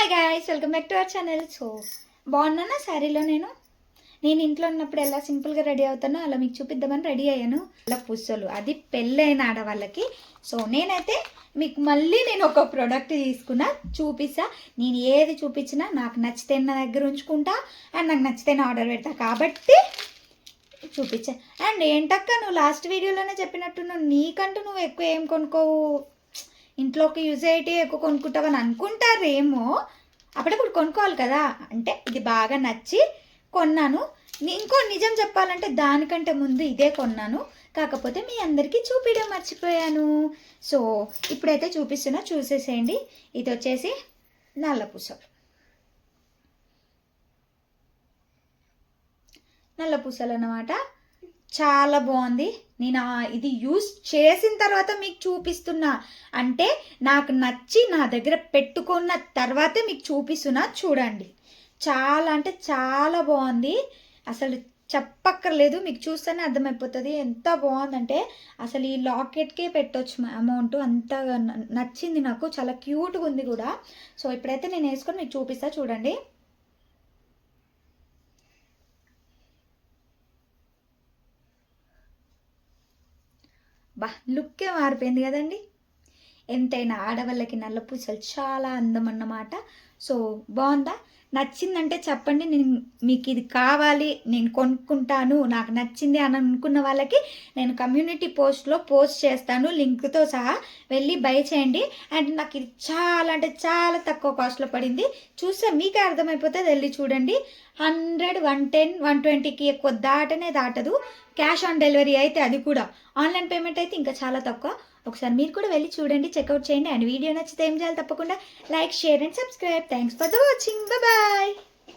Hi guys, welcome back to our channel. So బాగున్నానా శారీలో? నేను ఇంట్లో ఉన్నప్పుడు ఎలా సింపుల్గా రెడీ అవుతానో అలా మీకు చూపిద్దామని రెడీ అయ్యాను. అలా పుస్తలు, అది పెళ్ళైన ఆడవాళ్ళకి. సో నేనైతే మీకు మళ్ళీ నేను ఒక ప్రోడక్ట్ తీసుకున్నా, చూపిస్తా. నేను ఏది చూపించినా నాకు నచ్చితే నా దగ్గర ఉంచుకుంటా, అండ్ నాకు నచ్చితే ఆర్డర్ పెడతా కాబట్టి చూపించా. అండ్ ఏంటక్క నువ్వు లాస్ట్ వీడియోలోనే చెప్పినట్టు నీకంటూ నువ్వు ఎక్కువ ఏం కొనుక్కోవు, ఇంట్లోకి యూజ్ అయ్యేటి ఎక్కువ కొనుక్కుంటావని అనుకుంటారేమో. అప్పుడప్పుడు కొనుక్కోవాలి కదా. అంటే ఇది బాగా నచ్చి కొన్నాను. ఇంకో నిజం చెప్పాలంటే దానికంటే ముందు ఇదే కొన్నాను, కాకపోతే మీ అందరికీ చూపించడం మర్చిపోయాను. సో ఇప్పుడైతే చూపిస్తున్నా, చూసేసేయండి. ఇది వచ్చేసి నల్ల పూసలు అన్నమాట. చాలా బాగుంది. నేను ఇది యూస్ చేసిన తర్వాత మీకు చూపిస్తున్నా, అంటే నాకు నచ్చి నా దగ్గర పెట్టుకున్న తర్వాతే మీకు చూపిస్తున్నా. చూడండి, చాలా అంటే చాలా బాగుంది. అసలు చెప్పక్కర్లేదు, మీకు చూస్తేనే అర్థమైపోతుంది ఎంత బాగుందంటే. అసలు ఈ లాకెట్కే పెట్టవచ్చు అమౌంట్, అంత నచ్చింది నాకు. చాలా క్యూట్గా ఉంది కూడా. సో ఇప్పుడైతే నేను వేసుకొని మీకు చూపిస్తా, చూడండి. బా, లుక్కే మారిపోయింది కదండి. ఎంతైనా ఆడవాళ్ళకి నల్ల పూసలు చాలా అందం అన్నమాట. సో బాగుందా? నచ్చిందంటే చెప్పండి, నేను మీకు ఇది కావాలి, నేను కొనుక్కుంటాను, నాకు నచ్చింది అని అనుకున్న వాళ్ళకి నేను కమ్యూనిటీ పోస్ట్లో పోస్ట్ చేస్తాను, లింక్తో సహా. వెళ్ళి బై చేయండి. అండ్ నాకు ఇది చాలా అంటే చాలా తక్కువ కాస్ట్లో పడింది. చూస్తే మీకే అర్థమైపోతుంది, వెళ్ళి చూడండి. 100, 110, 120కి ఎక్కువ దాటదు. క్యాష్ ఆన్ డెలివరీ అయితే అది కూడా. ఆన్లైన్ పేమెంట్ అయితే ఇంకా చాలా తక్కువ. ఒకసారి మీరు కూడా వెళ్ళి చూడండి, చెక్అవుట్ చేయండి. అండ్ వీడియో నచ్చితే ఏం చేయాలి, తప్పకుండా like, share and subscribe. Thanks for the watching. Bye.